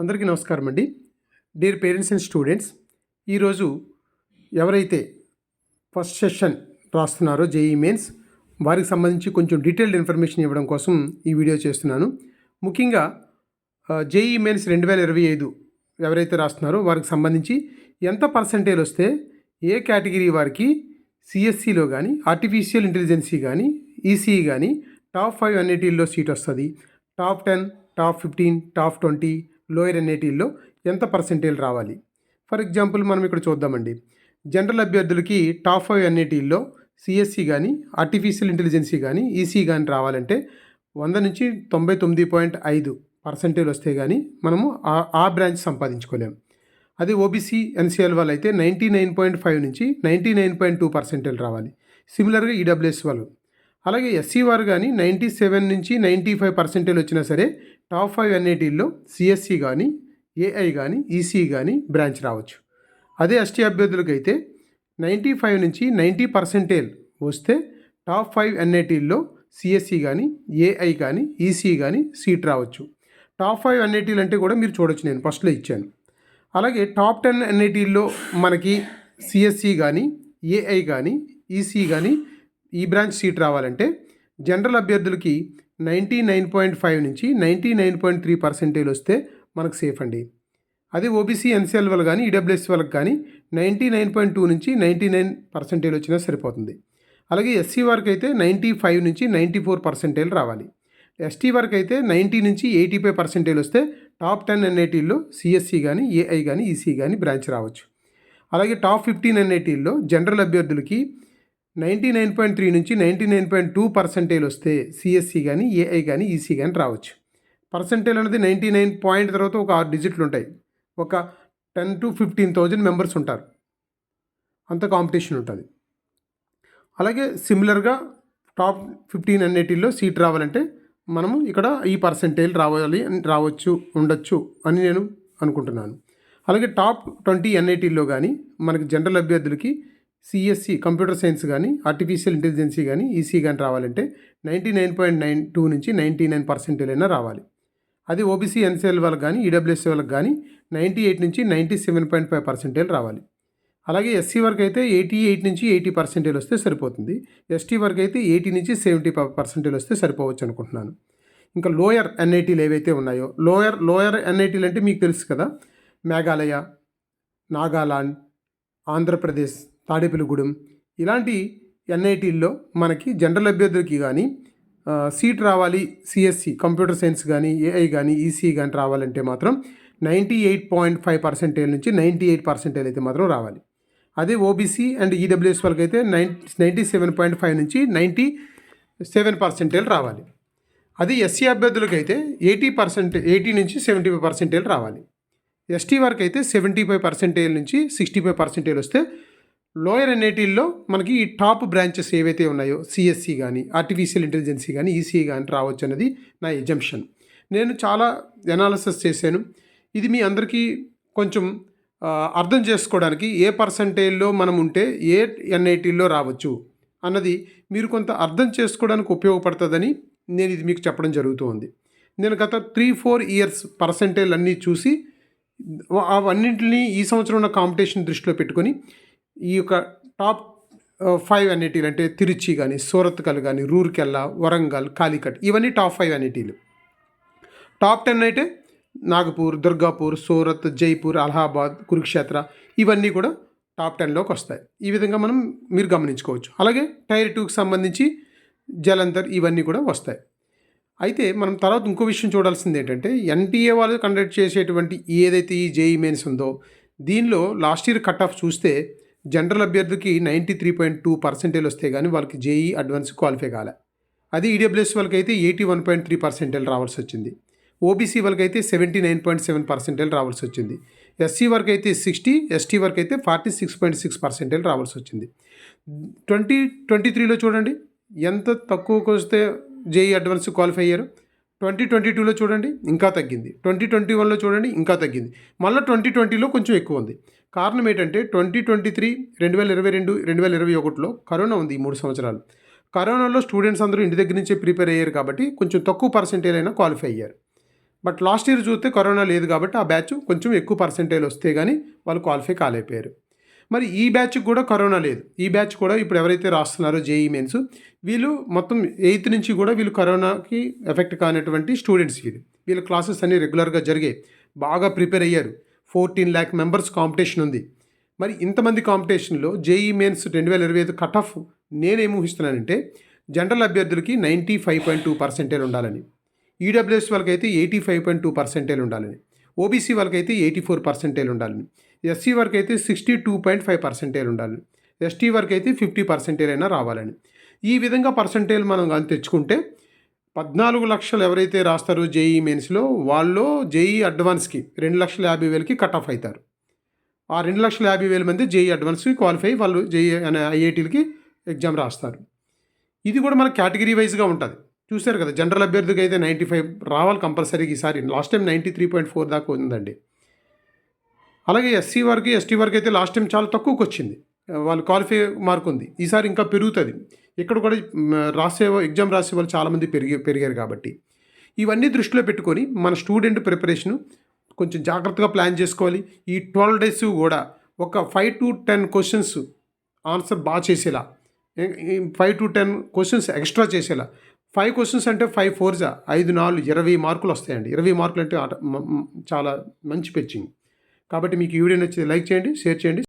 అందరికీ నమస్కారం అండి. డియర్ పేరెంట్స్ అండ్ స్టూడెంట్స్, ఈరోజు ఎవరైతే ఫస్ట్ సెషన్ రాస్తున్నారో జేఈఈ మెయిన్స్ వారికి సంబంధించి కొంచెం డీటెయిల్డ్ ఇన్ఫర్మేషన్ ఇవ్వడం కోసం ఈ వీడియో చేస్తున్నాను. ముఖ్యంగా జేఈఈ మెయిన్స్ 2025 ఎవరైతే రాస్తున్నారో వారికి సంబంధించి ఎంత పర్సంటేజ్ వస్తే ఏ కేటగిరీ వారికి సిఎస్సిలో కానీ ఆర్టిఫిషియల్ ఇంటెలిజెన్సీ కానీ ఈసీఈ కానీ టాప్ 5 అన్నిటిల్లో సీట్ వస్తుంది, టాప్ 10, టాప్ 15, టాప్ 20 లోయర్ ఎన్ఐటీల్లో ఎంత పర్సెంటేజ్ రావాలి. ఫర్ ఎగ్జాంపుల్ మనం ఇక్కడ చూద్దామండి. జనరల్ అభ్యర్థులకి టాప్ 5 ఎన్ఐటీల్లో సిఎస్సి కానీ ఆర్టిఫిషియల్ ఇంటెలిజెన్సీ కానీ ఈసీ కానీ రావాలంటే 100 నుంచి 99.5% వస్తే కానీ మనము ఆ బ్రాంచ్ సంపాదించుకోలేము. అదే ఓబీసీ ఎన్సీఎల్ వాళ్ళు అయితే 99.5 నుంచి 99.2% రావాలి. సిమిలర్గా ఈడబ్ల్యూఎస్ వాళ్ళు. అలాగే ఎస్సీ వారు కానీ 97 నుంచి 95% వచ్చినా సరే టాప్ 5 ఎన్ఐటీల్లో సిఎస్సి కానీ ఏఐ కానీ ఈసీ కానీ బ్రాంచ్ రావచ్చు. అదే ఎస్టీ అభ్యర్థులకు అయితే 95 నుంచి 90% వస్తే టాప్ 5 ఎన్ఐటీల్లో సిఎస్సి కానీ ఏఐ కానీ ఈసీ కానీ సీట్ రావచ్చు. టాప్ 5 ఎన్ఐటీలు అంటే కూడా మీరు చూడొచ్చు, నేను ఫస్ట్లో ఇచ్చాను. అలాగే టాప్ 10 ఎన్ఐటీల్లో మనకి సిఎస్సి కానీ ఏఐ కానీ ఈసీ కానీ ఈ బ్రాంచ్ సీట్ రావాలంటే జనరల్ అభ్యర్థులకి 99.5 నుంచి 99.3% వస్తే మనకు సేఫ్ అండి. అదే ఓబీసీ ఎన్సీఎల్ వాళ్ళు కానీ ఈడబ్ల్యూఎస్ వాళ్ళకి కానీ 99.2 నుంచి 99% వచ్చినా సరిపోతుంది. అలాగే ఎస్సీ వారికి అయితే 95 నుంచి 94% రావాలి. ఎస్టీ వారికి అయితే 90 నుంచి 85% వస్తే టాప్ 10 ఎన్ఐటీల్లో సిఎస్సి కానీ ఏఐ కానీ ఈసీ కానీ బ్రాంచ్ రావచ్చు. అలాగే టాప్ 15 ఎన్ఐటీల్లో జనరల్ అభ్యర్థులకి 99.3 నుంచి 99.2% వస్తే సిఎస్సి కానీ ఏఐ కానీ ఈసీ కానీ రావచ్చు. పర్సెంటేజ్ అనేది 99 పాయింట్ తర్వాత ఒక 6 డిజిట్లు ఉంటాయి. ఒక 10 to 15,000 మెంబర్స్ ఉంటారు, అంత కాంపిటీషన్ ఉంటుంది. అలాగే సిమిలర్గా టాప్ 15 ఎన్ఐటీల్లో సీట్ రావాలంటే మనము ఇక్కడ ఈ పర్సెంటేజ్ రావచ్చు ఉండొచ్చు అని నేను అనుకుంటున్నాను. అలాగే టాప్ 20 ఎన్ఐటీల్లో కానీ మనకి జనరల్ అభ్యర్థులకి సిఎస్సి కంప్యూటర్ సైన్స్ కానీ ఆర్టిఫిషియల్ ఇంటెలిజెన్సీ కానీ ఈసీ కానీ రావాలంటే 99.92 నుంచి 99% అయినా రావాలి. అది ఓబీసీ ఎన్సీఎల్ వాళ్ళకి కానీ ఈడబ్ల్యూఎస్ వాళ్ళకి కానీ 98 నుంచి 97.5% రావాలి. అలాగే ఎస్సీ వరకు అయితే 88 నుంచి 80% వస్తే సరిపోతుంది. ఎస్టీ వరకు అయితే 80 నుంచి 70% వస్తే సరిపోవచ్చు అనుకుంటున్నాను. ఇంకా లోయర్ ఎన్ఐటీలు ఏవైతే ఉన్నాయో లోయర్ ఎన్ఐటీలు అంటే మీకు తెలుసు కదా, మేఘాలయ, నాగాలాండ్, ఆంధ్రప్రదేశ్, తాడేపల్లిగూడెం ఇలాంటి ఎన్ఐటీల్లో మనకి జనరల్ అభ్యర్థులకి కానీ సీట్ రావాలి. సిఎస్సి కంప్యూటర్ సైన్స్ కానీ ఏఐ కానీ ఈసీ కానీ రావాలంటే మాత్రం 98.5% నుంచి 98% అయితే మాత్రం రావాలి. అదే ఓబీసీ అండ్ ఈడబ్ల్యూఎస్ వాళ్ళకి అయితే 97.5 నుంచి 97% రావాలి. అది ఎస్సీ అభ్యర్థులకి అయితే 80 నుంచి 75% రావాలి. ఎస్టీ వారికి అయితే 75% నుంచి 65% వస్తే లోయర్ ఎన్ఐటీల్లో మనకి ఈ టాప్ బ్రాంచెస్ ఏవైతే ఉన్నాయో సిఎస్సి కానీ ఆర్టిఫిషియల్ ఇంటెలిజెన్సీ కానీ ఈసీ కానీ రావచ్చు అనేది నా ఎజంప్షన్. నేను చాలా ఎనాలిసిస్ చేశాను. ఇది మీ అందరికీ కొంచెం అర్థం చేసుకోవడానికి ఏ పర్సంటేజ్లో మనం ఉంటే ఏ ఎన్ఐటీల్లో రావచ్చు అన్నది మీరు కొంత అర్థం చేసుకోవడానికి ఉపయోగపడుతుందని నేను ఇది మీకు చెప్పడం జరుగుతుంది. నేను గత 3-4 ఇయర్స్ పర్సంటేజ్ అన్నీ చూసి అవన్నింటినీ ఈ సంవత్సరం ఉన్న కాంపిటీషన్ దృష్టిలో పెట్టుకొని ఈ యొక్క టాప్ 5 ఎన్ఐటీలు అంటే తిరుచి కానీ సూరత్కల్ కానీ రూర్కెల్లా, వరంగల్, కాలికట్ ఇవన్నీ టాప్ 5 ఎన్ఐటీలు. టాప్ 10 అయితే నాగపూర్, దుర్గాపూర్, సూరత్, జైపూర్, అలహాబాద్, కురుక్షేత్ర ఇవన్నీ కూడా టాప్ 10లోకి వస్తాయి. ఈ విధంగా మీరు గమనించుకోవచ్చు. అలాగే టైర్ 2కి సంబంధించి జలంధర్ ఇవన్నీ కూడా వస్తాయి. అయితే మనం తర్వాత ఇంకో విషయం చూడాల్సింది ఏంటంటే ఎన్టీఏ వాళ్ళు కండక్ట్ చేసేటువంటి ఏదైతే ఈ జేఈఈ మెయిన్స్ ఉందో దీనిలో లాస్ట్ ఇయర్ కట్ ఆఫ్ చూస్తే జనరల్ అభ్యర్థికి 93.2% వస్తే కానీ వాళ్ళకి జేఈ అడ్వాన్స్ క్వాలిఫై కాలే. అది ఈడబ్ల్యూఎస్ వాళ్ళకి అయితే 81.3% రావాల్సి వచ్చింది. ఓబీసీ వాళ్ళకి అయితే 79.7% రావాల్సి వచ్చింది. ఎస్సీ వరకు అయితే 60, ఎస్టీ వరకు అయితే 46.6% రావాల్సి వచ్చింది. 2023లో చూడండి ఎంత తక్కువకు వస్తే జేఈ అడ్వాన్స్ క్వాలిఫై అయ్యారు. 2022లో చూడండి ఇంకా తగ్గింది. 2021లో చూడండి ఇంకా తగ్గింది. మళ్ళీ 2020లో కొంచెం ఎక్కువ ఉంది. కారణం ఏంటంటే 2023, 2022, 2021లో కరోనా ఉంది. ఈ 3 సంవత్సరాలు కరోనాలో స్టూడెంట్స్ అందరూ ఇంటి దగ్గర నుంచే ప్రిపేర్ అయ్యారు కాబట్టి కొంచెం తక్కువ పర్సెంటేజ్ అయినా క్వాలిఫై అయ్యారు. బట్ లాస్ట్ ఇయర్ చూస్తే కరోనా లేదు కాబట్టి ఆ బ్యాచ్ కొంచెం ఎక్కువ పర్సెంటేజ్ వస్తే కానీ వాళ్ళు క్వాలిఫై కాలేకపోయారు. మరి ఈ బ్యాచ్కి కూడా కరోనా లేదు. ఈ బ్యాచ్ కూడా ఇప్పుడు ఎవరైతే రాస్తున్నారో జేఈ మెయిన్స్ వీళ్ళు మొత్తం 8th నుంచి కూడా వీళ్ళు కరోనాకి ఎఫెక్ట్ కానటువంటి స్టూడెంట్స్ వీళ్ళ క్లాసెస్ అన్నీ రెగ్యులర్గా జరిగాయి. బాగా ప్రిపేర్ అయ్యారు. 14 lakh మెంబర్స్ కాంపిటీషన్ ఉంది. మరి ఇంతమంది కాంపిటీషన్లో జేఈ మెయిన్స్ 2025 కట్ ఆఫ్ నేనేం ఊహిస్తున్నానంటే జనరల్ అభ్యర్థులకి 95.2% ఉండాలని, ఈడబ్ల్యూఎస్ వాళ్ళకైతే 85.2% ఉండాలని, ఓబీసీ వాళ్ళకైతే 84% ఉండాలని, ఎస్సీ వరకు అయితే 62.5% ఉండాలని, ఎస్టీ వరకు అయితే 50% అయినా రావాలని. ఈ విధంగా పర్సంటేజ్ మనం కానీ తెచ్చుకుంటే 14 లక్షలు ఎవరైతే రాస్తారో జేఈ మెయిన్స్లో వాళ్ళు జేఈ అడ్వాన్స్కి 2,50,000కి కట్ ఆఫ్ అవుతారు. ఆ 2,50,000 మంది జేఈ అడ్వాన్స్కి క్వాలిఫై వాళ్ళు జేఈ అనే ఐఐటీలకి ఎగ్జామ్ రాస్తారు. ఇది కూడా మన కేటగిరీ వైజ్గా ఉంటుంది. చూశారు కదా, జనరల్ అభ్యర్థికి అయితే 95 రావాలి కంపల్సరీగా. ఈసారి లాస్ట్ టైం 93.4 దాకా ఉందండి. అలాగే ఎస్సీ వరకు ఎస్టీ వరకు అయితే లాస్ట్ టైం చాలా తక్కువకి వచ్చింది, వాళ్ళు క్వాలిఫై మార్క్ ఉంది. ఈసారి ఇంకా పెరుగుతుంది. ఇక్కడ కూడా ఎగ్జామ్ రాసే వాళ్ళు చాలామంది పెరిగారు కాబట్టి ఇవన్నీ దృష్టిలో పెట్టుకొని మన స్టూడెంట్ ప్రిపరేషను కొంచెం జాగ్రత్తగా ప్లాన్ చేసుకోవాలి. ఈ 12 days కూడా ఒక 5 to 10 క్వశ్చన్స్ ఆన్సర్ బాగా చేసేలా, 5 to 10 క్వశ్చన్స్ ఎక్స్ట్రా చేసేలా. 5 క్వశ్చన్స్ అంటే 5 4 5 4 20 మార్కులు వస్తాయండి. 20 మార్కులు అంటే చాలా మంచి పిచ్చింగ్. కాబట్టి మీకు ఈ వీడియో నచ్చితే లైక్ చేయండి, షేర్ చేయండి.